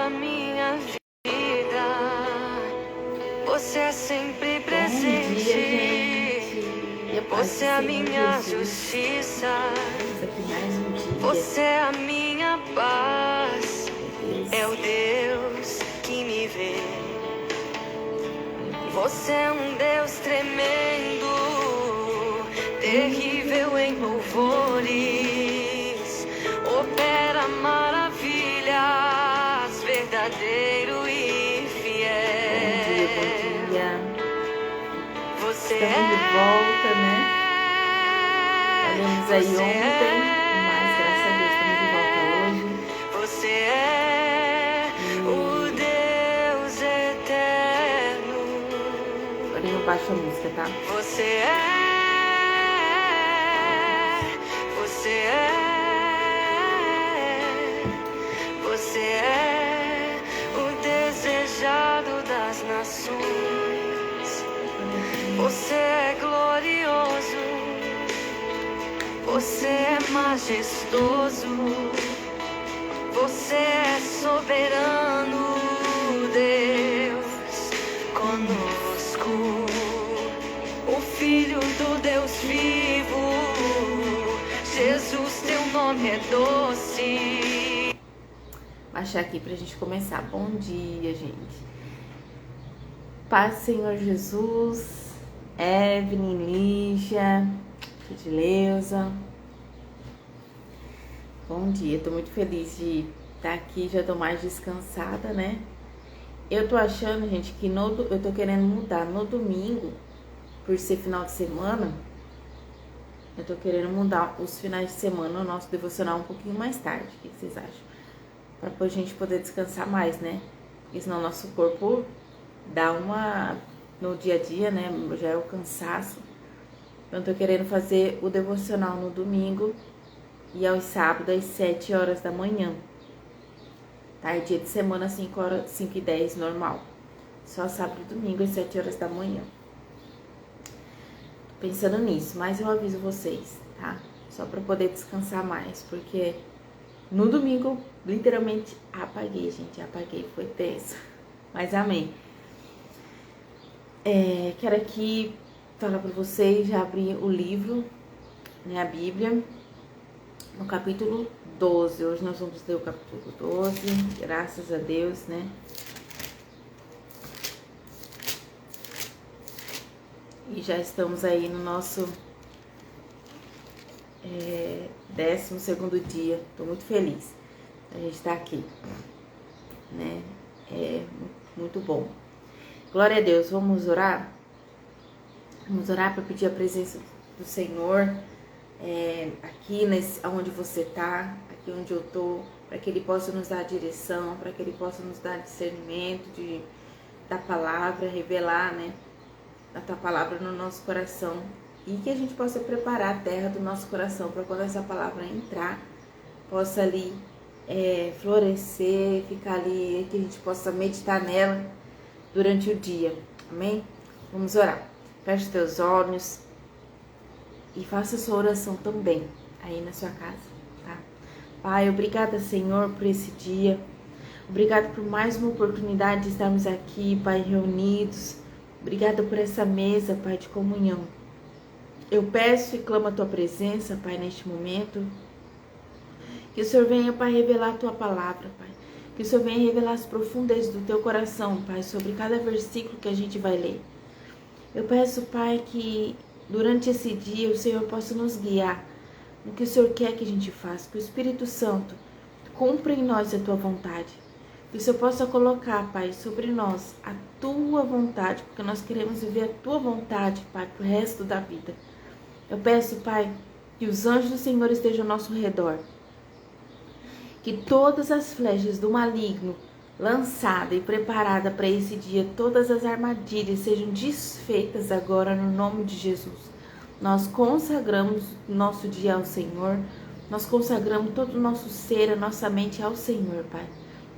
a minha vida, você é sempre presente. Você é a minha justiça, você é a minha paz, é o Deus que me vê. Você é um Deus tremendo, terrível em louvores, opera maravilhas, verdadeiro e fiel. Bom dia. Você Estamos de volta, né? Falamos aí ontem, mas graças a Deus estamos de volta hoje. Você é o Deus eterno. Agora eu baixo a música, tá? Você é o desejado das nações. Você é glorioso, você é majestoso, você é soberano, Deus conosco, o Filho do Deus vivo, Jesus, teu nome é doce. Baixar aqui pra gente começar. Bom dia, gente. Paz, Senhor Jesus, Evelyn, Lígia, Edileuza. Bom dia, tô muito feliz de estar aqui, já tô mais descansada, né? Eu tô achando, gente, que eu tô querendo mudar no domingo, por ser final de semana, eu tô querendo mudar os finais de semana, o nosso devocional um pouquinho mais tarde. O que vocês acham? Pra a gente poder descansar mais, né? Porque senão o nosso corpo dá uma... no dia a dia, né? Já é o cansaço. Então eu tô querendo fazer o devocional no domingo e aos sábados às 7 horas da manhã. Tá? É dia de semana 5h10 normal. Só sábado e domingo às 7 horas da manhã. Tô pensando nisso, mas eu aviso vocês, tá? Só pra poder descansar mais, porque no domingo literalmente apaguei, gente. Apaguei, foi tenso. Mas amém. Quero aqui falar para vocês, já abri o livro, né, a Bíblia, no capítulo 12. Hoje nós vamos ler o capítulo 12, graças a Deus, né? E já estamos aí no nosso 12º dia. Tô muito feliz a gente estar aqui, né? É muito bom. Glória a Deus, vamos orar? Vamos orar para pedir a presença do Senhor aqui onde você está, aqui onde eu estou, para que Ele possa nos dar direção, para que Ele possa nos dar discernimento da palavra, revelar, né, a tua palavra no nosso coração e que a gente possa preparar a terra do nosso coração para quando essa palavra entrar, possa ali florescer, ficar ali, que a gente possa meditar nela durante o dia, amém? Vamos orar. Feche teus olhos e faça sua oração também aí na sua casa, tá? Pai, obrigada, Senhor, por esse dia. Obrigada por mais uma oportunidade de estarmos aqui, Pai, reunidos. Obrigada por essa mesa, Pai, de comunhão. Eu peço e clamo a tua presença, Pai, neste momento. Que o Senhor venha, Pai, revelar a tua palavra, Pai. Que o Senhor venha revelar as profundezas do teu coração, Pai, sobre cada versículo que a gente vai ler. Eu peço, Pai, que durante esse dia o Senhor possa nos guiar no que o Senhor quer que a gente faça. Que o Espírito Santo cumpra em nós a tua vontade. Que o Senhor possa colocar, Pai, sobre nós a tua vontade, porque nós queremos viver a tua vontade, Pai, pro resto da vida. Eu peço, Pai, que os anjos do Senhor estejam ao nosso redor. Que todas as flechas do maligno lançada e preparada para esse dia, todas as armadilhas sejam desfeitas agora no nome de Jesus. Nós consagramos nosso dia ao Senhor, nós consagramos todo o nosso ser, a nossa mente ao Senhor, Pai.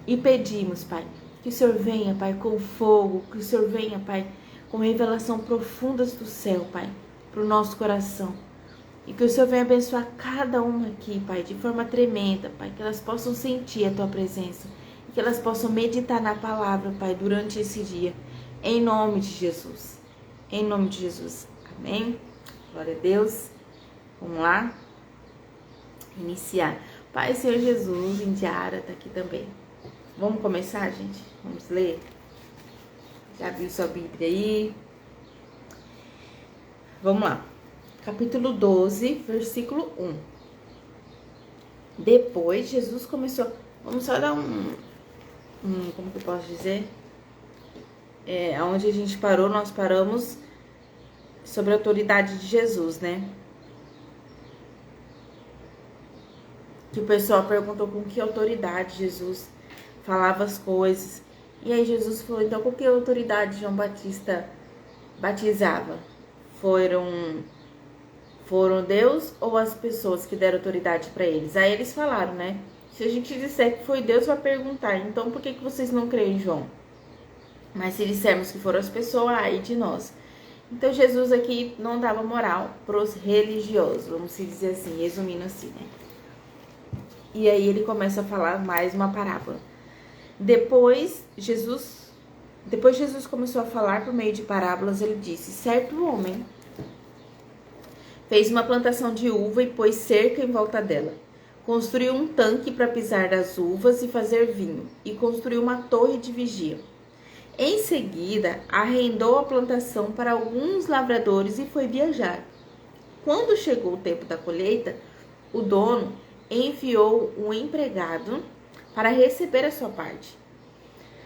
E pedimos, Pai, que o Senhor venha, Pai, com fogo, que o Senhor venha, Pai, com revelação profundas do céu, Pai, para o nosso coração. E que o Senhor venha abençoar cada uma aqui, Pai, de forma tremenda, Pai, que elas possam sentir a Tua presença. que elas possam meditar na palavra, Pai, durante esse dia. Em nome de Jesus. Em nome de Jesus. Amém? Glória a Deus. Vamos lá? Iniciar. Pai, Senhor Jesus, Indiara tá aqui também. Vamos começar, gente? Vamos ler? Já abriu sua Bíblia aí? Vamos lá. Capítulo 12, versículo 1. Depois, Jesus começou... Vamos só dar como que eu posso dizer? Onde a gente parou, nós paramos sobre a autoridade de Jesus, né? Que o pessoal perguntou com que autoridade Jesus falava as coisas. E aí Jesus falou, então com que autoridade João Batista batizava? Foram Deus ou as pessoas que deram autoridade para eles? Aí eles falaram, né? Se a gente disser que foi Deus, vai perguntar, então por que vocês não creem em João? Mas se dissermos que foram as pessoas, aí de nós. Então Jesus aqui não dava moral para os religiosos, vamos se dizer assim, resumindo assim, né? E aí ele começa a falar mais uma parábola. Depois Jesus começou a falar por meio de parábolas, ele disse, certo homem fez uma plantação de uva e pôs cerca em volta dela. Construiu um tanque para pisar das uvas e fazer vinho, e construiu uma torre de vigia. Em seguida, arrendou a plantação para alguns lavradores e foi viajar. Quando chegou o tempo da colheita, o dono enviou um empregado para receber a sua parte.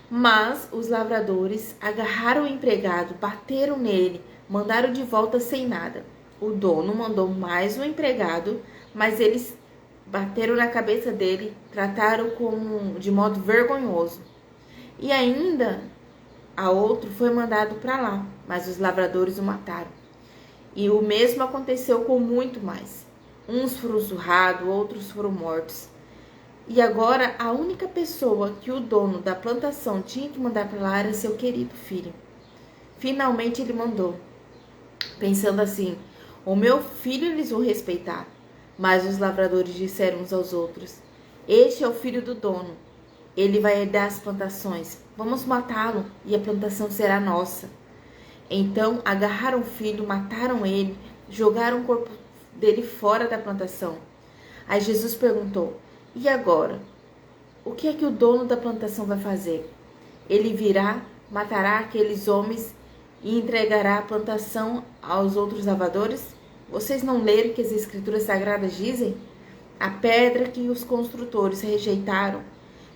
Mas os lavradores agarraram o empregado, bateram nele, mandaram de volta sem nada. O dono mandou mais um empregado, mas eles bateram na cabeça dele, trataram de modo vergonhoso. E ainda a outro foi mandado para lá, mas os lavradores o mataram. E o mesmo aconteceu com muito mais. Uns foram surrados, outros foram mortos. E agora a única pessoa que o dono da plantação tinha que mandar para lá era seu querido filho. Finalmente ele mandou, pensando assim, o meu filho eles vão respeitar. Mas os lavradores disseram uns aos outros, este é o filho do dono, ele vai herdar as plantações, vamos matá-lo e a plantação será nossa. Então agarraram o filho, mataram ele, jogaram o corpo dele fora da plantação. Aí Jesus perguntou, e agora? O que é que o dono da plantação vai fazer? Ele virá, matará aqueles homens e entregará a plantação aos outros lavradores? Vocês não leram que as escrituras sagradas dizem? A pedra que os construtores rejeitaram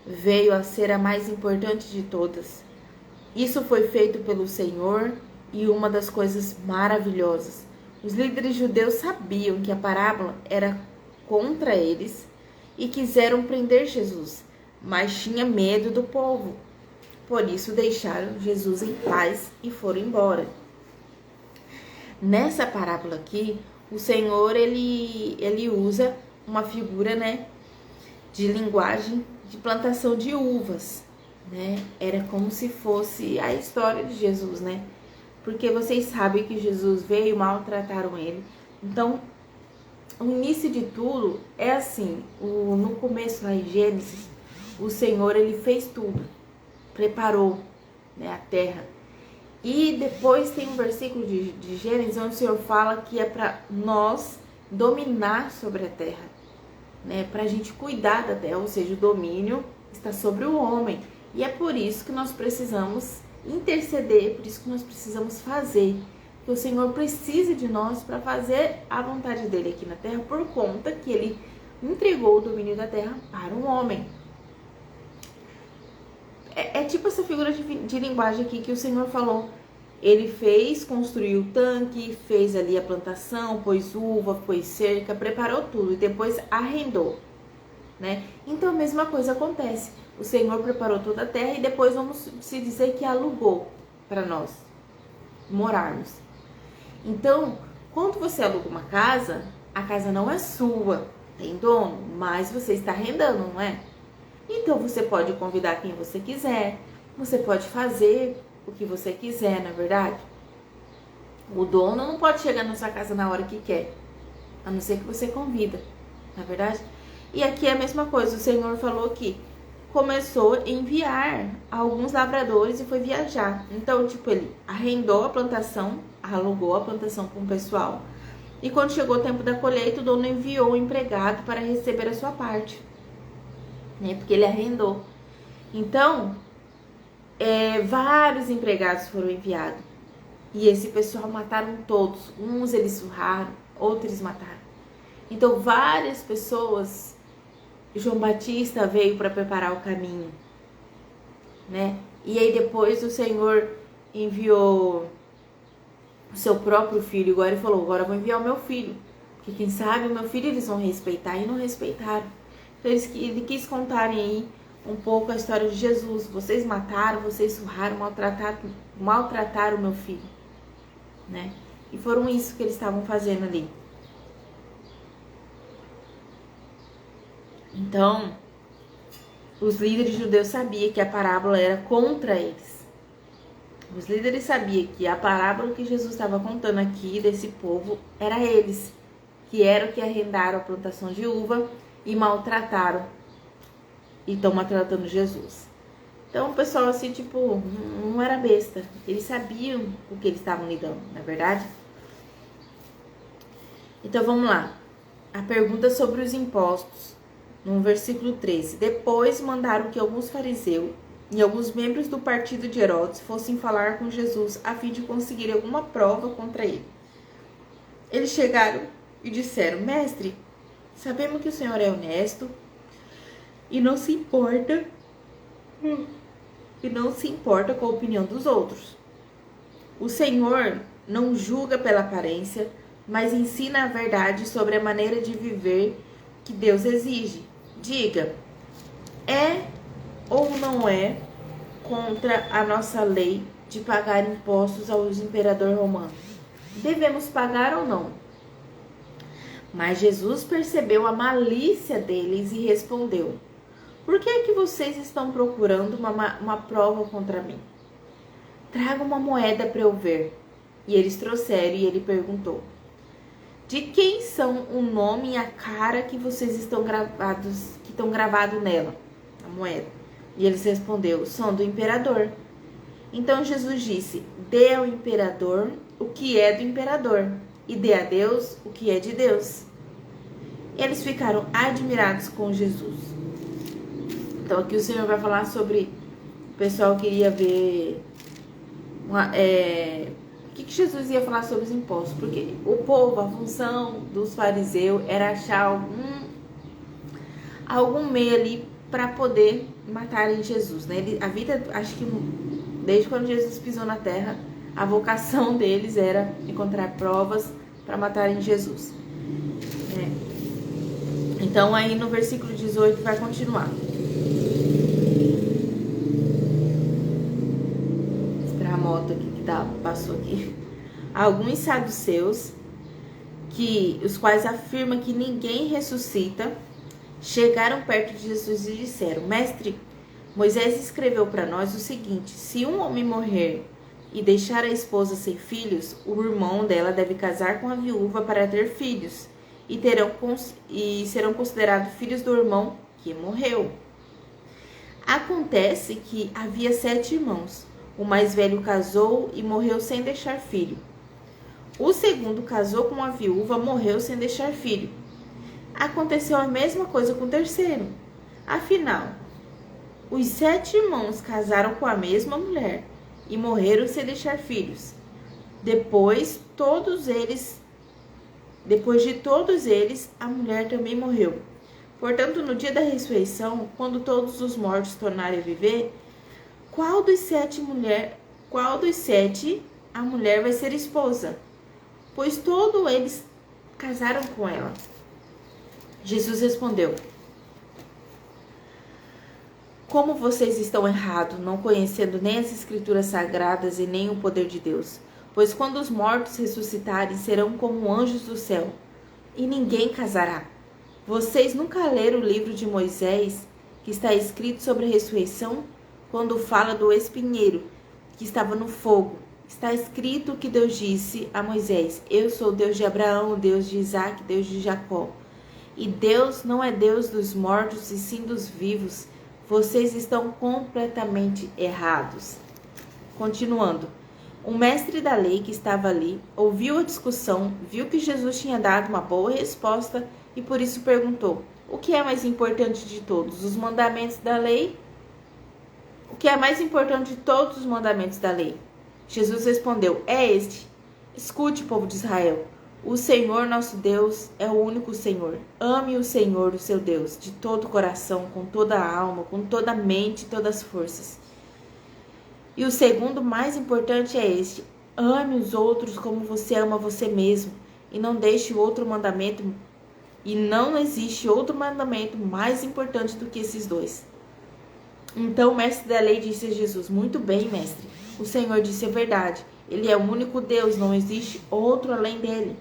veio a ser a mais importante de todas. Isso foi feito pelo Senhor e uma das coisas maravilhosas. Os líderes judeus sabiam que a parábola era contra eles e quiseram prender Jesus, mas tinha medo do povo. Por isso deixaram Jesus em paz e foram embora. Nessa parábola aqui, o Senhor ele usa uma figura, né, de linguagem de plantação de uvas, né? Era como se fosse a história de Jesus, né? Porque vocês sabem que Jesus veio, maltrataram ele. Então, o início de tudo é assim, no começo lá em Gênesis, o Senhor ele fez tudo, preparou, né, a terra. E depois tem um versículo de Gênesis onde o Senhor fala que é para nós dominar sobre a terra, né? Para a gente cuidar da terra, ou seja, o domínio está sobre o homem. E é por isso que nós precisamos interceder, por isso que nós precisamos fazer. Que o Senhor precisa de nós para fazer a vontade dele aqui na terra, por conta que ele entregou o domínio da terra para um homem. É tipo essa figura de linguagem aqui que o Senhor falou. Ele construiu o tanque, fez ali a plantação, pôs uva, pôs cerca, preparou tudo e depois arrendou, né? Então a mesma coisa acontece. O Senhor preparou toda a terra e depois vamos se dizer que alugou para nós morarmos. Então, quando você aluga uma casa, a casa não é sua, tem dono, mas você está arrendando, não é? Então você pode convidar quem você quiser, você pode fazer o que você quiser, não é verdade? O dono não pode chegar na sua casa na hora que quer, a não ser que você convida, não é verdade? E aqui é a mesma coisa, o Senhor falou que começou a enviar alguns lavradores e foi viajar. Então, tipo, ele arrendou a plantação, alugou a plantação com o pessoal. E quando chegou o tempo da colheita, o dono enviou o empregado para receber a sua parte, né? Porque ele arrendou. Então, vários empregados foram enviados. E esse pessoal mataram todos. Uns eles surraram, outros mataram. Então, várias pessoas, João Batista veio para preparar o caminho, né? E aí depois o Senhor enviou o seu próprio filho. Agora ele falou, agora eu vou enviar o meu filho. Porque quem sabe o meu filho eles vão respeitar, e não respeitaram. Então ele quis contarem aí um pouco a história de Jesus. Vocês mataram, vocês surraram, maltrataram o meu filho, né? E foram isso que eles estavam fazendo ali. Então, os líderes judeus sabiam que a parábola era contra eles. Os líderes sabiam que a parábola que Jesus estava contando aqui desse povo era eles, que eram que arrendaram a plantação de uva e maltrataram, e estão maltratando Jesus. Então o pessoal assim, tipo, não era besta. Eles sabiam o que eles estavam lidando, não é verdade? Então vamos lá. A pergunta sobre os impostos, no versículo 13. Depois mandaram que alguns fariseus e alguns membros do partido de Herodes fossem falar com Jesus a fim de conseguir alguma prova contra ele. Eles chegaram e disseram, mestre, sabemos que o senhor é honesto e não se importa com a opinião dos outros. O Senhor não julga pela aparência, mas ensina a verdade sobre a maneira de viver que Deus exige. Diga, é ou não é contra a nossa lei de pagar impostos aos imperador romano? Devemos pagar ou não? Mas Jesus percebeu a malícia deles e respondeu, por que é que vocês estão procurando uma prova contra mim? Traga uma moeda para eu ver. E eles trouxeram e ele perguntou, de quem são o nome e a cara que vocês estão gravados nela, a moeda? E eles responderam, são do imperador. Então Jesus disse, dê ao imperador o que é do imperador e dê a Deus o que é de Deus. Eles ficaram admirados com Jesus. Então aqui o Senhor vai falar sobre o pessoal que queria ver o que Jesus ia falar sobre os impostos, porque o povo, a função dos fariseus era achar algum meio ali para poder matarem Jesus, né? A vida, acho que desde quando Jesus pisou na terra, a vocação deles era encontrar provas para matarem Jesus. Então aí no versículo 18 vai continuar. A moto aqui que passou aqui. Alguns saduceus, os quais afirmam que ninguém ressuscita, chegaram perto de Jesus e disseram, mestre, Moisés escreveu para nós o seguinte, se um homem morrer e deixar a esposa sem filhos, o irmão dela deve casar com a viúva para ter filhos, e serão considerados filhos do irmão que morreu. Acontece que havia 7 irmãos. O mais velho casou e morreu sem deixar filho. O segundo casou com a viúva, morreu sem deixar filho. Aconteceu a mesma coisa com o terceiro. Afinal, os 7 irmãos casaram com a mesma mulher e morreram sem deixar filhos. Depois de todos eles, a mulher também morreu. Portanto, no dia da ressurreição, quando todos os mortos tornarem a viver, qual dos 7 a mulher vai ser esposa? Pois todos eles casaram com ela. Jesus respondeu, como vocês estão errados, não conhecendo nem as escrituras sagradas e nem o poder de Deus. Pois quando os mortos ressuscitarem, serão como anjos do céu, e ninguém casará. Vocês nunca leram o livro de Moisés, que está escrito sobre a ressurreição? Quando fala do espinheiro que estava no fogo, está escrito que Deus disse a Moisés, eu sou o Deus de Abraão, Deus de Isaac, Deus de Jacó. E Deus não é Deus dos mortos e sim dos vivos. vocês estão completamente errados. Continuando. O mestre da lei que estava ali ouviu a discussão, viu que Jesus tinha dado uma boa resposta e por isso perguntou: o que é mais importante de todos? Os mandamentos da lei? O que é mais importante de todos os mandamentos da lei? Jesus respondeu: é este. Escute, povo de Israel. O Senhor nosso Deus é o único Senhor. Ame o Senhor, o seu Deus, de todo o coração, com toda a alma, com toda a mente e todas as forças. E o segundo mais importante é este: ame os outros como você ama você mesmo, e não deixe outro mandamento, e não existe outro mandamento mais importante do que esses dois. Então o mestre da lei disse a Jesus: muito bem, mestre, o Senhor disse a verdade, ele é o único Deus, não existe outro além dele.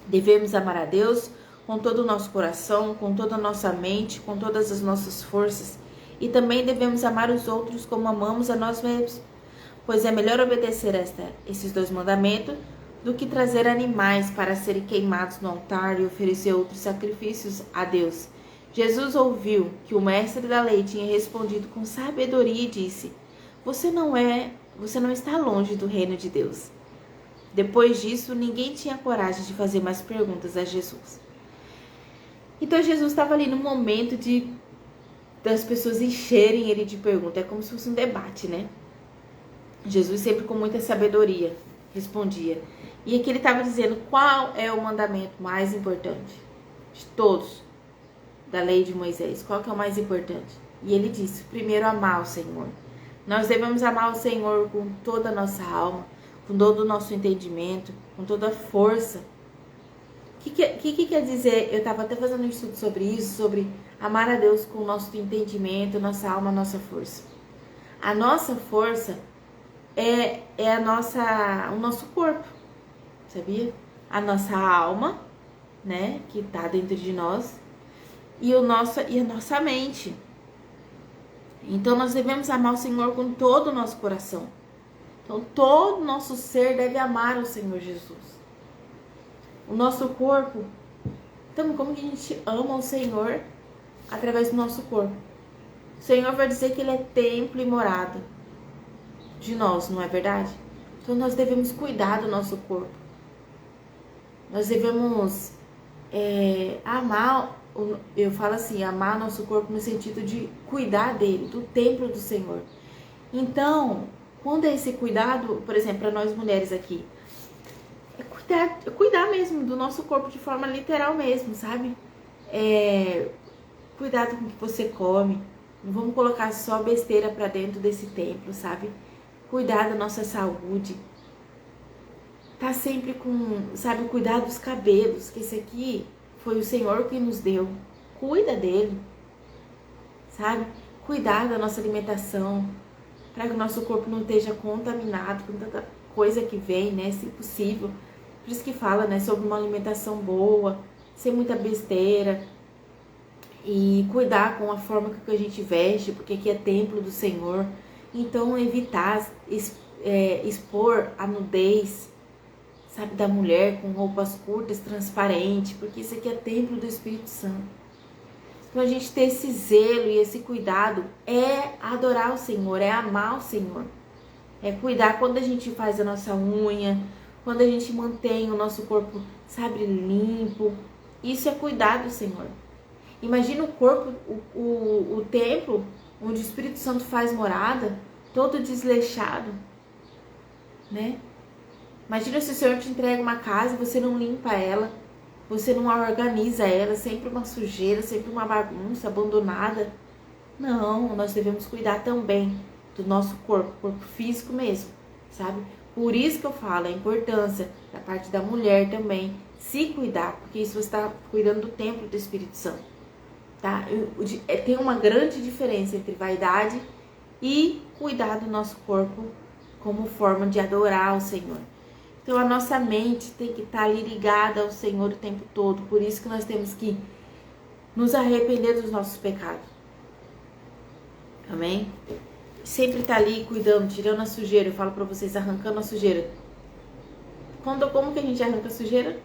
Devemos amar a Deus com todo o nosso coração, com toda a nossa mente, com todas as nossas forças. E também devemos amar os outros como amamos a nós mesmos, pois é melhor obedecer esses dois mandamentos do que trazer animais para serem queimados no altar e oferecer outros sacrifícios a Deus. Jesus ouviu que o mestre da lei tinha respondido com sabedoria e disse: você não está longe do reino de Deus. Depois disso, ninguém tinha coragem de fazer mais perguntas a Jesus. Então Jesus estava ali no momento das pessoas encherem ele de perguntas. É como se fosse um debate, né? Jesus sempre com muita sabedoria respondia. E aqui ele estava dizendo qual é o mandamento mais importante de todos da lei de Moisés. Qual que é o mais importante? E ele disse: primeiro, amar o Senhor. Nós devemos amar o Senhor com toda a nossa alma, com todo o nosso entendimento, com toda a força. O que quer dizer? Eu estava até fazendo um estudo sobre isso, sobre amar a Deus com o nosso entendimento, nossa alma, nossa força. A nossa força é o nosso corpo, sabia? A nossa alma, né, que está dentro de nós, e a nossa mente. Então nós devemos amar o Senhor com todo o nosso coração. Então todo o nosso ser deve amar o Senhor Jesus. O nosso corpo. Então como que a gente ama o Senhor? Através do nosso corpo. O Senhor vai dizer que Ele é templo e morada de nós, não é verdade? Então nós devemos cuidar do nosso corpo. Nós devemos amar, eu falo assim, amar nosso corpo no sentido de cuidar dele, do templo do Senhor. Então, quando é esse cuidado, por exemplo, para nós mulheres aqui, é cuidar mesmo do nosso corpo de forma literal mesmo, sabe? Cuidado com o que você come. Não vamos colocar só besteira para dentro desse templo, sabe? Cuidar da nossa saúde. Tá sempre cuidar dos cabelos, que esse aqui foi o Senhor que nos deu. Cuida dele, sabe? Cuidar da nossa alimentação, para que o nosso corpo não esteja contaminado com tanta coisa que vem, né? Se possível. Por isso que fala, né, sobre uma alimentação boa, sem muita besteira. E cuidar com a forma que a gente veste, porque aqui é templo do Senhor. Então, evitar expor a nudez, sabe, da mulher com roupas curtas, transparentes, porque isso aqui é templo do Espírito Santo. Então, a gente ter esse zelo e esse cuidado é adorar o Senhor, é amar o Senhor. É cuidar quando a gente faz a nossa unha, quando a gente mantém o nosso corpo, sabe, limpo. Isso é cuidar do Senhor. Imagina o corpo, o templo, onde o Espírito Santo faz morada, todo desleixado, né? Imagina se o Senhor te entrega uma casa e você não limpa ela, você não organiza ela, sempre uma sujeira, sempre uma bagunça, abandonada. Não, nós devemos cuidar também do nosso corpo físico mesmo, sabe? Por isso que eu falo a importância da parte da mulher também se cuidar, porque isso você está cuidando do templo do Espírito Santo, tá? Tem uma grande diferença entre vaidade e cuidar do nosso corpo como forma de adorar o Senhor. Então a nossa mente tem que estar ali ligada ao Senhor o tempo todo. Por isso que nós temos que nos arrepender dos nossos pecados. Amém? Sempre estar ali cuidando, tirando a sujeira. Eu falo para vocês, arrancando a sujeira. Como que a gente arranca a sujeira?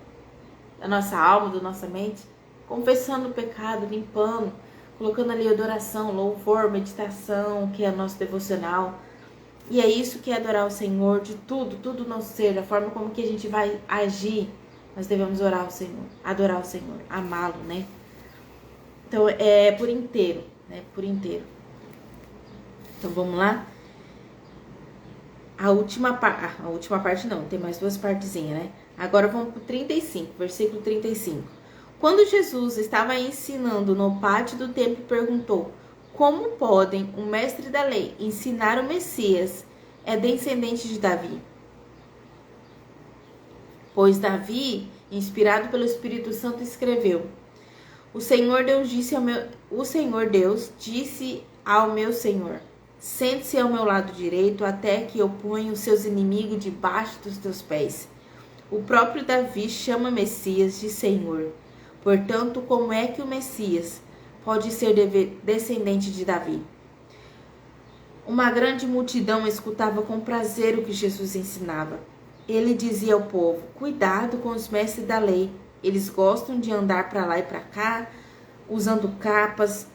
Da nossa alma, da nossa mente? Confessando o pecado, limpando. colocando ali adoração, louvor, meditação, que é nosso devocional. E é isso que é adorar o Senhor, de tudo nosso ser, da forma como que a gente vai agir, nós devemos orar ao Senhor, adorar o Senhor, amá-lo, né? Então, é por inteiro, né? Por inteiro. Então, vamos lá? A última parte não, tem mais 2 partezinhas, né? Agora vamos para o 35, versículo 35. Quando Jesus estava ensinando no pátio do templo, perguntou: como podem um mestre da lei ensinar o Messias é descendente de Davi? Pois Davi, inspirado pelo Espírito Santo, escreveu: O Senhor Deus disse ao meu Senhor: sente-se ao meu lado direito até que eu ponha os seus inimigos debaixo dos teus pés. O próprio Davi chama Messias de Senhor. Portanto, como é que o Messias pode ser descendente de Davi? Uma grande multidão escutava com prazer o que Jesus ensinava. Ele dizia ao povo: cuidado com os mestres da lei. Eles gostam de andar para lá e para cá, usando capas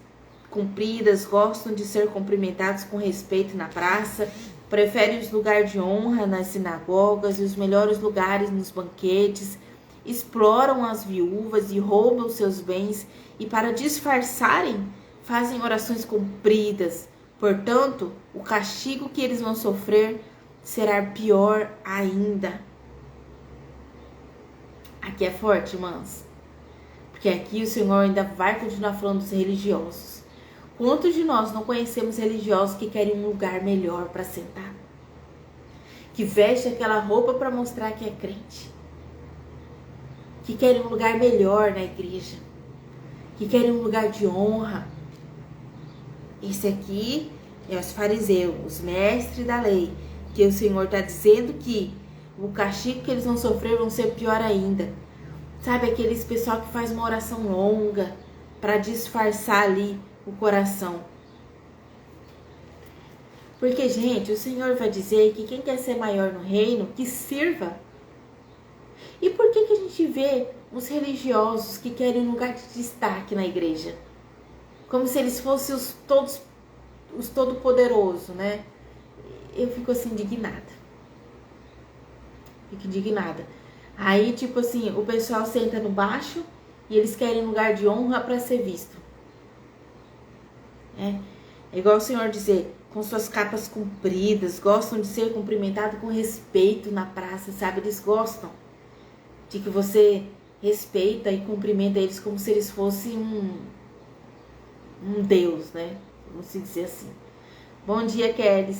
compridas, gostam de ser cumprimentados com respeito na praça, preferem os lugares de honra nas sinagogas e os melhores lugares nos banquetes, exploram as viúvas e roubam seus bens, e para disfarçarem, fazem orações compridas. Portanto, o castigo que eles vão sofrer será pior ainda. Aqui é forte, irmãs, porque aqui o Senhor ainda vai continuar falando dos religiosos. Quantos de nós não conhecemos religiosos que querem um lugar melhor para sentar? Que veste aquela roupa para mostrar que é crente. Que querem um lugar melhor na igreja. Que querem um lugar de honra. Esse aqui é os fariseus, os mestres da lei. Que o Senhor está dizendo que o castigo que eles vão sofrer vão ser pior ainda. Sabe, aqueles pessoal que faz uma oração longa para disfarçar ali o coração. Porque, gente, o Senhor vai dizer que quem quer ser maior no reino, que sirva. E por que a gente vê os religiosos que querem um lugar de destaque na igreja? Como se eles fossem os todo-poderosos, né? Eu fico assim, indignada. Fico indignada. Aí, tipo assim, o pessoal senta no baixo e eles querem um lugar de honra para ser visto. É igual o Senhor dizer, com suas capas compridas, gostam de ser cumprimentados com respeito na praça, sabe? Eles gostam de que você respeita e cumprimenta eles como se eles fossem um Deus, né? Vamos dizer assim. Bom dia, Kelly.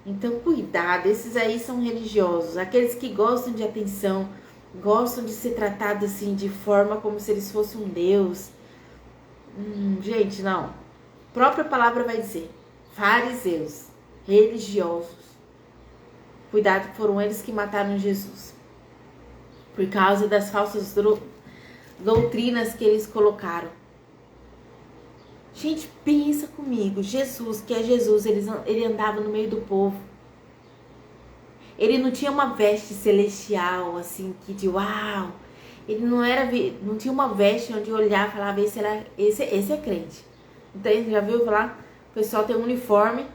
Então, cuidado, esses aí são religiosos, aqueles que gostam de atenção, gostam de ser tratados assim, de forma como se eles fossem um Deus. Gente, não. A própria palavra vai dizer, fariseus, religiosos. Cuidado, que foram eles que mataram Jesus. Por causa das falsas doutrinas que eles colocaram. Gente, pensa comigo, Jesus, que é Jesus, ele andava no meio do povo. Ele não tinha uma veste celestial, assim, que de uau. Ele não tinha uma veste onde olhar e falava, esse é crente. Então, já viu falar? O pessoal tem um uniforme,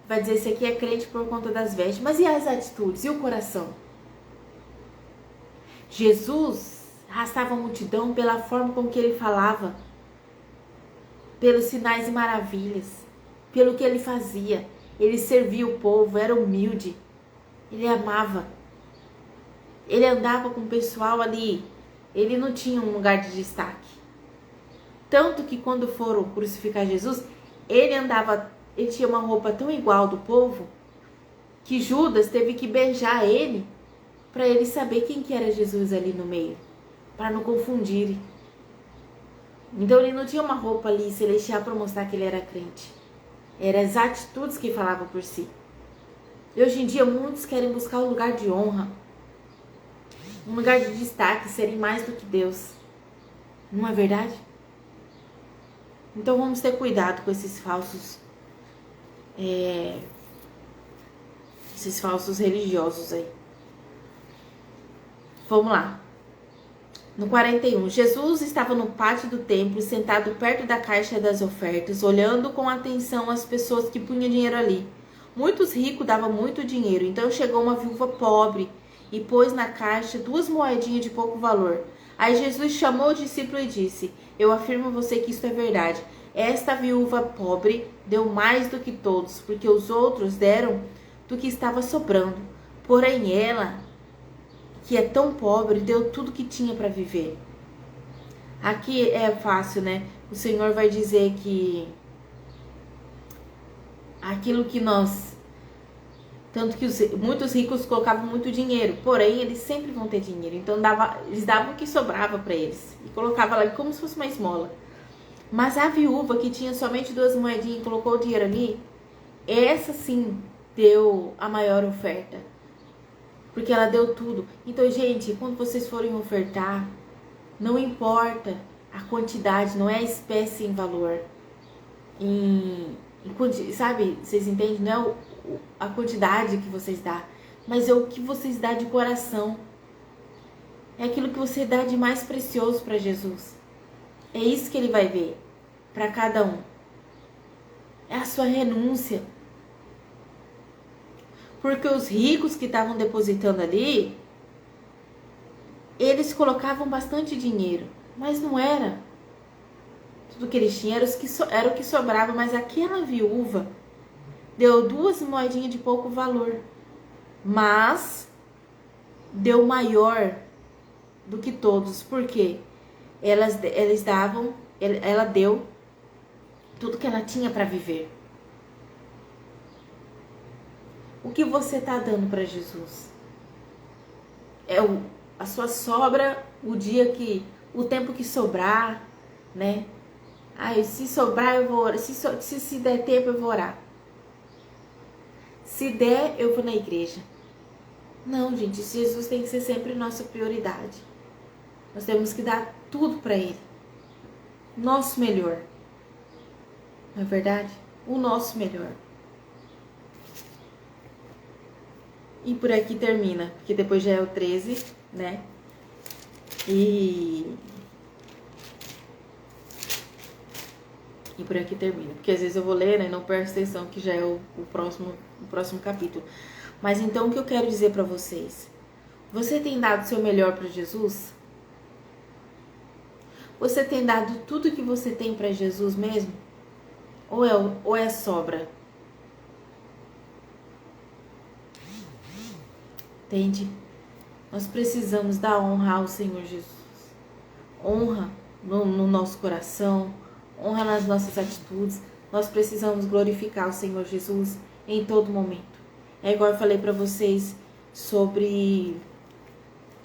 vai dizer, esse aqui é crente por conta das vestes. Mas e as atitudes? E o coração? Jesus arrastava a multidão pela forma com que ele falava, pelos sinais e maravilhas, pelo que ele fazia. Ele servia o povo, era humilde, ele amava. Ele andava com o pessoal ali, ele não tinha um lugar de destaque. Tanto que quando foram crucificar Jesus, ele tinha uma roupa tão igual do povo, que Judas teve que beijar ele, para ele saber quem que era Jesus ali no meio, para não confundirem. Então ele não tinha uma roupa ali celestial para mostrar que ele era crente. Eram as atitudes que falavam por si. E hoje em dia muitos querem buscar um lugar de honra, um lugar de destaque, serem mais do que Deus. Não é verdade? Então vamos ter cuidado com esses falsos religiosos aí. Vamos lá. No 41, Jesus estava no pátio do templo, sentado perto da caixa das ofertas, olhando com atenção as pessoas que punham dinheiro ali. Muitos ricos davam muito dinheiro, então chegou uma viúva pobre e pôs na caixa 2 moedinhas de pouco valor. Aí Jesus chamou o discípulo e disse: Eu afirmo a você que isto é verdade. Esta viúva pobre deu mais do que todos, porque os outros deram do que estava sobrando. Porém ela, que é tão pobre, deu tudo que tinha para viver. Aqui é fácil, né? O Senhor vai dizer que aquilo que nós... Tanto que muitos ricos colocavam muito dinheiro, porém eles sempre vão ter dinheiro. Então eles davam o que sobrava para eles e colocava lá como se fosse uma esmola. Mas a viúva que tinha somente 2 moedinhas e colocou o dinheiro ali, essa sim deu a maior oferta. Porque ela deu tudo. Então, gente, quando vocês forem ofertar, não importa a quantidade, não é a espécie em valor. Sabe, vocês entendem? Não é a quantidade que vocês dão, mas é o que vocês dão de coração. É aquilo que você dá de mais precioso para Jesus. É isso que ele vai ver para cada um. É a sua renúncia. Porque os ricos que estavam depositando ali, eles colocavam bastante dinheiro, mas não era tudo que eles tinham, era o que sobrava. Mas aquela viúva deu 2 moedinhas de pouco valor, mas deu maior do que todos, porque ela deu tudo que ela tinha para viver. O que você está dando para Jesus? É a sua sobra, o tempo que sobrar, né? Ai, se sobrar eu vou orar, se der tempo eu vou orar. Se der, eu vou na igreja. Não, gente, Jesus tem que ser sempre nossa prioridade. Nós temos que dar tudo para Ele. Nosso melhor. Não é verdade? O nosso melhor. E por aqui termina, porque depois já é o 13, né? E por aqui termina. Porque às vezes eu vou ler, né, e não presto atenção, que já é o próximo capítulo. Mas então o que eu quero dizer para vocês? Você tem dado o seu melhor para Jesus? Você tem dado tudo que você tem para Jesus mesmo? Ou é sobra? Entende? Nós precisamos dar honra ao Senhor Jesus. Honra no nosso coração, honra nas nossas atitudes. Nós precisamos glorificar o Senhor Jesus em todo momento. É igual eu falei para vocês sobre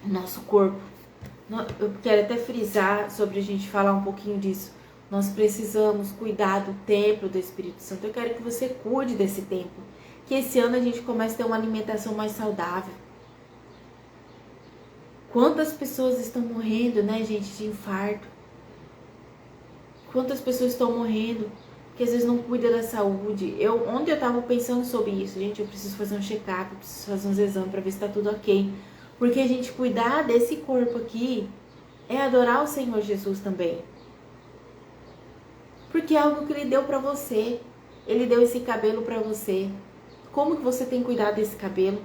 o nosso corpo. Eu quero até frisar sobre a gente falar um pouquinho disso. Nós precisamos cuidar do templo do Espírito Santo. Eu quero que você cuide desse templo. Que esse ano a gente comece a ter uma alimentação mais saudável. Quantas pessoas estão morrendo, né, gente, de infarto? Quantas pessoas estão morrendo porque às vezes não cuida da saúde? Ontem eu estava pensando sobre isso, gente. Eu preciso fazer um check-up, eu preciso fazer uns exames para ver se está tudo ok. Porque a gente cuidar desse corpo aqui é adorar o Senhor Jesus também. Porque é algo que Ele deu para você. Ele deu esse cabelo para você. Como que você tem cuidado desse cabelo?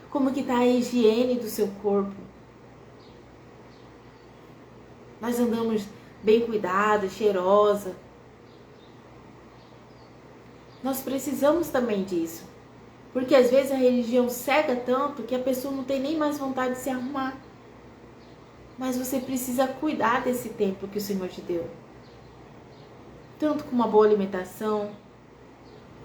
Como que está a higiene do seu corpo? Nós andamos bem cuidada, cheirosa. Nós precisamos também disso. Porque às vezes a religião cega tanto que a pessoa não tem nem mais vontade de se arrumar. Mas você precisa cuidar desse templo que o Senhor te deu. Tanto com uma boa alimentação,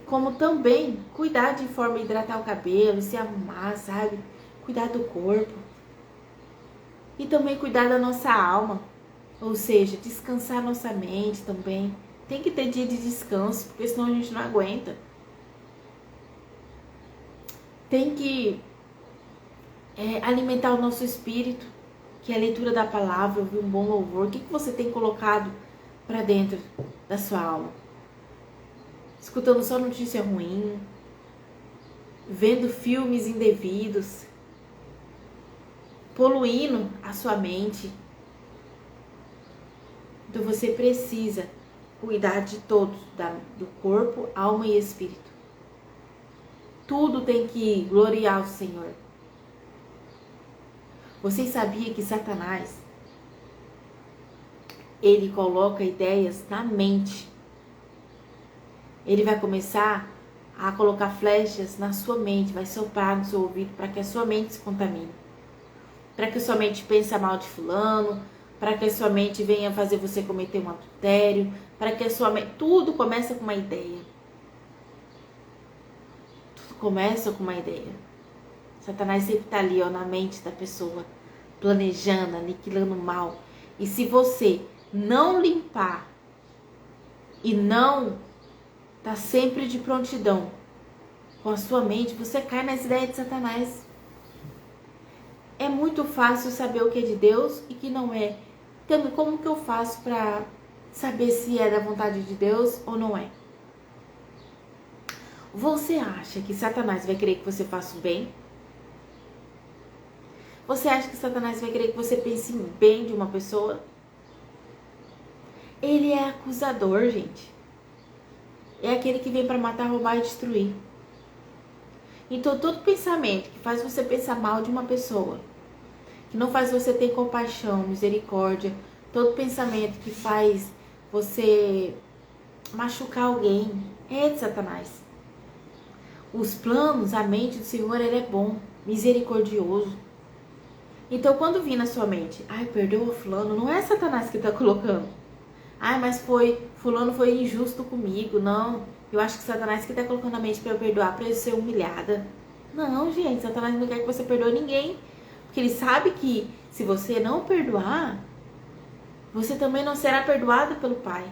como também cuidar de forma a hidratar o cabelo, se arrumar, sabe? Cuidar do corpo. E também cuidar da nossa alma. Ou seja, descansar nossa mente também. Tem que ter dia de descanso, porque senão a gente não aguenta. Tem que alimentar o nosso espírito, que é a leitura da palavra, ouvir um bom louvor. O que você tem colocado para dentro da sua alma? Escutando só notícia ruim, vendo filmes indevidos. poluindo a sua mente. Então você precisa cuidar de todos, do corpo, alma e espírito. Tudo tem que gloriar o Senhor. Vocês sabiam que Satanás, ele coloca ideias na mente. Ele vai começar a colocar flechas na sua mente, vai soprar no seu ouvido para que a sua mente se contamine. Para que a sua mente pense mal de fulano, para que a sua mente venha fazer você cometer um adultério, para que a sua mente... Tudo começa com uma ideia. Tudo começa com uma ideia. Satanás sempre está ali, ó, na mente da pessoa, planejando, aniquilando o mal. E se você não limpar e não tá sempre de prontidão com a sua mente, você cai nas ideias de Satanás. É muito fácil saber o que é de Deus e que não é. Então, como que eu faço para saber se é da vontade de Deus ou não é? Você acha que Satanás vai querer que você faça o bem? Você acha que Satanás vai querer que você pense bem de uma pessoa? Ele é acusador, gente. É aquele que vem para matar, roubar e destruir. Então, todo pensamento que faz você pensar mal de uma pessoa, que não faz você ter compaixão, misericórdia, todo pensamento que faz você machucar alguém, é de Satanás. Os planos, a mente do Senhor, ele é bom, misericordioso. Então, quando vir na sua mente, ai, perdoa fulano, não é Satanás que está colocando. Ai, mas fulano foi injusto comigo. Não, eu acho que Satanás que está colocando na mente para eu perdoar, para eu ser humilhada. Não, gente, Satanás não quer que você perdoe ninguém. Porque ele sabe que se você não perdoar, você também não será perdoado pelo Pai.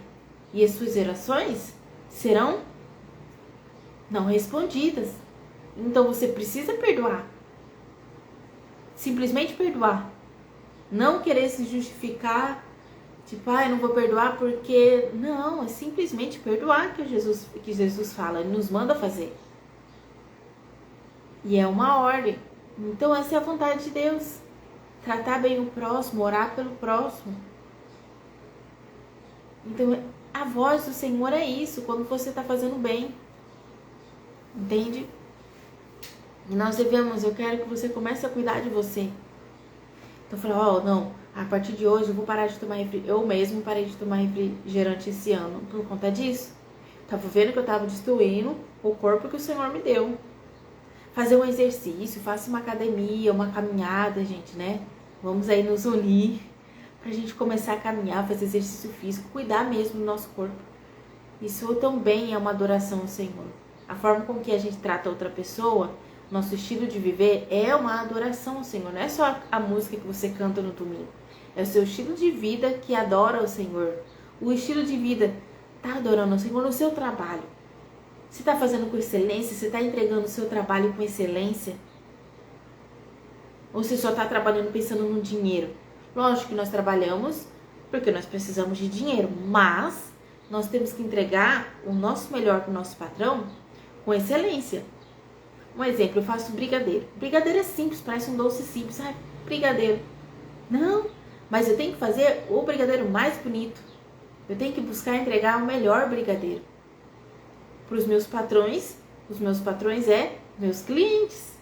E as suas orações serão não respondidas. Então você precisa perdoar. Simplesmente perdoar. Não querer se justificar. Tipo, eu não vou perdoar porque... Não, é simplesmente perdoar que Jesus fala. Ele nos manda fazer. E é uma ordem. Então essa é a vontade de Deus. Tratar bem o próximo, orar pelo próximo. Então a voz do Senhor é isso, quando você está fazendo bem. Entende? E nós devemos, eu quero que você comece a cuidar de você. Então falar, não, a partir de hoje eu vou parar de tomar refrigerante. Eu mesmo parei de tomar refrigerante esse ano por conta disso. Tava vendo que eu tava destruindo o corpo que o Senhor me deu. Fazer um exercício, faça uma academia, uma caminhada, gente, né? Vamos aí nos unir pra gente começar a caminhar, fazer exercício físico, cuidar mesmo do nosso corpo. Isso também é uma adoração ao Senhor. A forma com que a gente trata outra pessoa, nosso estilo de viver é uma adoração ao Senhor. Não é só a música que você canta no domingo. É o seu estilo de vida que adora ao Senhor. O estilo de vida tá adorando ao Senhor no seu trabalho. Você está fazendo com excelência? Você está entregando o seu trabalho com excelência? Ou você só está trabalhando pensando no dinheiro? Lógico que nós trabalhamos porque nós precisamos de dinheiro, mas nós temos que entregar o nosso melhor para o nosso patrão com excelência. Um exemplo, eu faço brigadeiro. Brigadeiro é simples, parece um doce simples. Brigadeiro. Não, mas eu tenho que fazer o brigadeiro mais bonito. Eu tenho que buscar entregar o melhor brigadeiro para os meus patrões. Os meus patrões meus clientes.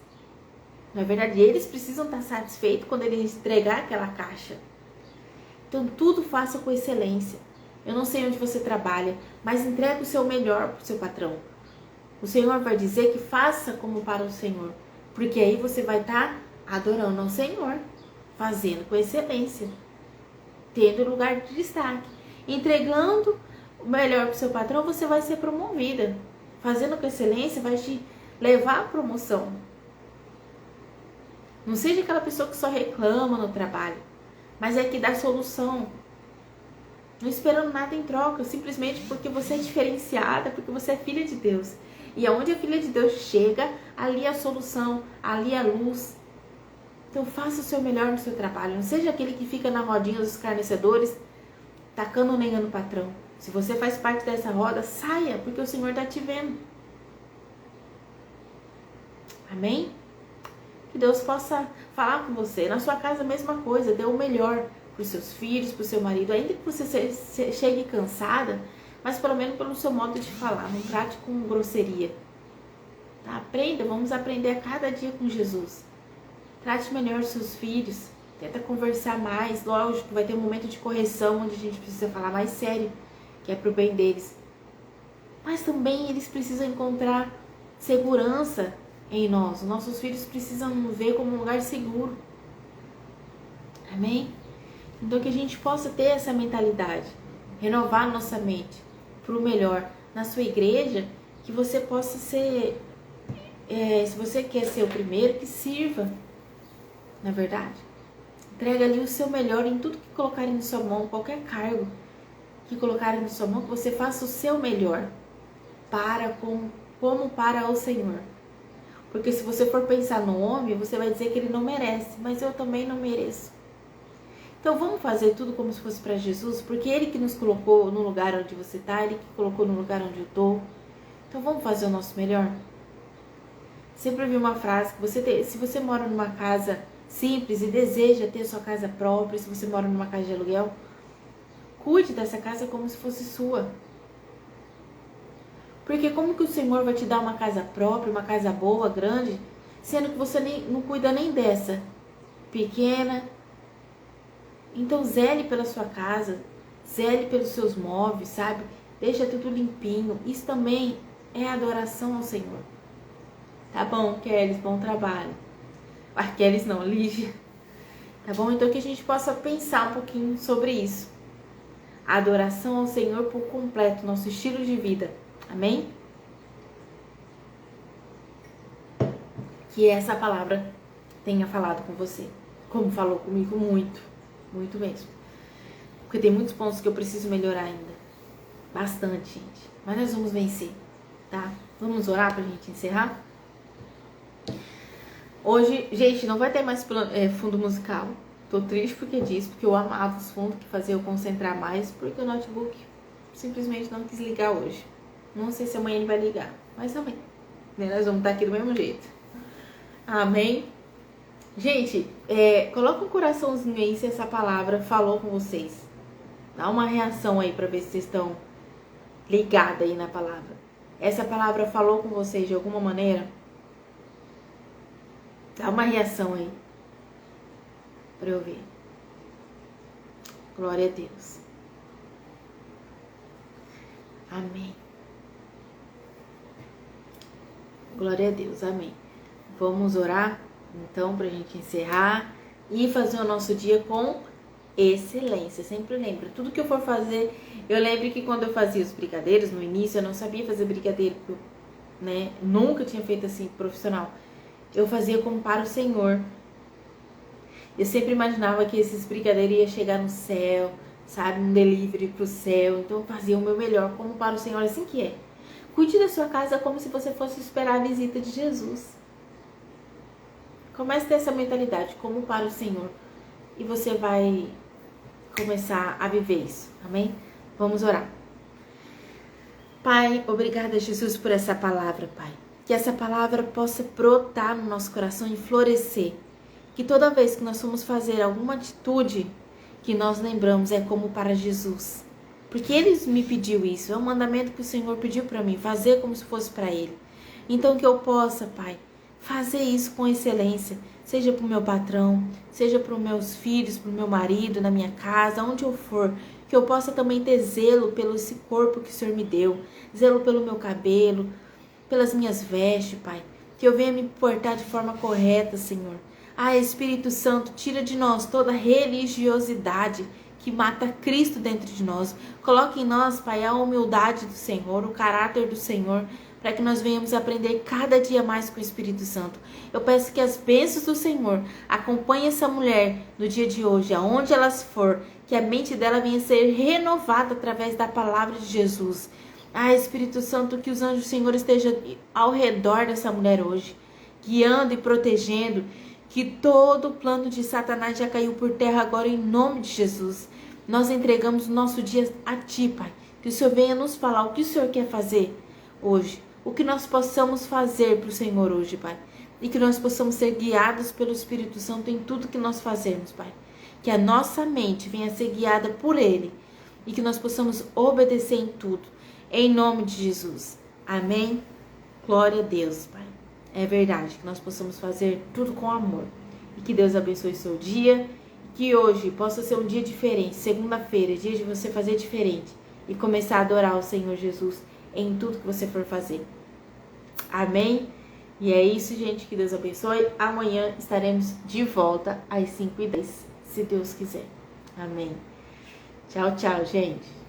Na verdade, eles precisam estar satisfeitos quando eles entregar aquela caixa. Então, tudo faça com excelência. Eu não sei onde você trabalha, mas entregue o seu melhor para o seu patrão. O Senhor vai dizer que faça como para o Senhor, porque aí você vai estar adorando ao Senhor, fazendo com excelência, tendo lugar de destaque, entregando o melhor para o seu patrão, você vai ser promovida. Fazendo com excelência vai te levar à promoção. Não seja aquela pessoa que só reclama no trabalho, mas é que dá solução. Não esperando nada em troca, simplesmente porque você é diferenciada, porque você é filha de Deus. E aonde a filha de Deus chega, ali é a solução, ali é a luz. Então faça o seu melhor no seu trabalho. Não seja aquele que fica na rodinha dos escarnecedores, tacando lenha no patrão. Se você faz parte dessa roda, saia, porque o Senhor está te vendo. Amém? Que Deus possa falar com você. Na sua casa, a mesma coisa. Dê o melhor para os seus filhos, para o seu marido. Ainda que você chegue cansada, mas pelo menos pelo seu modo de falar. Não trate com grosseria. Tá? Aprenda, vamos aprender a cada dia com Jesus. Trate melhor os seus filhos. Tenta conversar mais. Lógico, vai ter um momento de correção onde a gente precisa falar mais sério, que é pro bem deles. Mas também eles precisam encontrar segurança em nós. Os nossos filhos precisam nos ver como um lugar seguro. Amém? Então que a gente possa ter essa mentalidade. Renovar nossa mente para o melhor. Na sua igreja, que você possa ser... se você quer ser o primeiro, que sirva. Na verdade, entrega ali o seu melhor em tudo que colocarem na sua mão, qualquer cargo que colocarem na sua mão, que você faça o seu melhor como para o Senhor. Porque se você for pensar no homem, você vai dizer que ele não merece, mas eu também não mereço. Então vamos fazer tudo como se fosse para Jesus, porque ele que nos colocou no lugar onde você está, ele que colocou no lugar onde eu estou. Então vamos fazer o nosso melhor. Sempre ouvi uma frase que se você mora numa casa simples e deseja ter sua casa própria, se você mora numa casa de aluguel, cuide dessa casa como se fosse sua. Porque como que o Senhor vai te dar uma casa própria, uma casa boa, grande, sendo que você não cuida nem dessa pequena? Então zele pela sua casa, zele pelos seus móveis, sabe? Deixa tudo limpinho. Isso também é adoração ao Senhor. Tá bom, Kelly, bom trabalho. Kelly não, Lígia. Tá bom? Então que a gente possa pensar um pouquinho sobre isso. A adoração ao Senhor por completo, nosso estilo de vida. Amém? Que essa palavra tenha falado com você. Como falou comigo, muito. Muito mesmo. Porque tem muitos pontos que eu preciso melhorar ainda. Bastante, gente. Mas nós vamos vencer, tá? Vamos orar pra gente encerrar? Hoje, gente, não vai ter mais fundo musical. Tô triste porque eu amava os fundos que fazia eu concentrar mais, porque o notebook simplesmente não quis ligar hoje. Não sei se amanhã ele vai ligar, mas também, né? Nós vamos estar aqui do mesmo jeito. Amém? Gente, coloca um coraçãozinho aí se essa palavra falou com vocês. Dá uma reação aí pra ver se vocês estão ligados aí na palavra. Essa palavra falou com vocês de alguma maneira? Dá uma reação aí pra eu ver. Glória a Deus. Amém. Glória a Deus, amém. Vamos orar, então, pra gente encerrar e fazer o nosso dia com excelência. Sempre lembra, tudo que eu for fazer, eu lembro que quando eu fazia os brigadeiros, no início eu não sabia fazer brigadeiro, né? Nunca tinha feito assim, profissional. Eu fazia como para o Senhor. Eu sempre imaginava que esses brigadeiros iam chegar no céu, sabe? Um delivery pro céu. Então eu fazia o meu melhor como para o Senhor, assim que é. Cuide da sua casa como se você fosse esperar a visita de Jesus. Comece a ter essa mentalidade, como para o Senhor. E você vai começar a viver isso, amém? Vamos orar. Pai, obrigada, Jesus, por essa palavra, Pai. Que essa palavra possa brotar no nosso coração e florescer. Que toda vez que nós formos fazer alguma atitude, que nós lembramos é como para Jesus. Porque Ele me pediu isso, é um mandamento que o Senhor pediu para mim, fazer como se fosse para Ele. Então que eu possa, Pai, fazer isso com excelência, seja para o meu patrão, seja para os meus filhos, para o meu marido, na minha casa, onde eu for, que eu possa também ter zelo pelo esse corpo que o Senhor me deu, zelo pelo meu cabelo, pelas minhas vestes, Pai, que eu venha me portar de forma correta, Senhor. Ah, Espírito Santo, tira de nós toda religiosidade que mata Cristo dentro de nós. Coloque em nós, Pai, a humildade do Senhor, o caráter do Senhor, para que nós venhamos aprender cada dia mais com o Espírito Santo. Eu peço que as bênçãos do Senhor acompanhem essa mulher no dia de hoje, aonde ela for, que a mente dela venha ser renovada através da palavra de Jesus. Ah, Espírito Santo, que os anjos do Senhor estejam ao redor dessa mulher hoje, guiando e protegendo, que todo o plano de Satanás já caiu por terra agora em nome de Jesus. Nós entregamos o nosso dia a Ti, Pai, que o Senhor venha nos falar o que o Senhor quer fazer hoje, o que nós possamos fazer para o Senhor hoje, Pai. e que nós possamos ser guiados pelo Espírito Santo em tudo que nós fazemos, Pai. Que a nossa mente venha a ser guiada por Ele e que nós possamos obedecer em tudo, em nome de Jesus. Amém? Glória a Deus, Pai. É verdade, que nós possamos fazer tudo com amor. E que Deus abençoe seu dia. Que hoje possa ser um dia diferente, segunda-feira, dia de você fazer diferente. E começar a adorar o Senhor Jesus em tudo que você for fazer. Amém? E é isso, gente. Que Deus abençoe. Amanhã estaremos de volta às 5h10, se Deus quiser. Amém. Tchau, tchau, gente.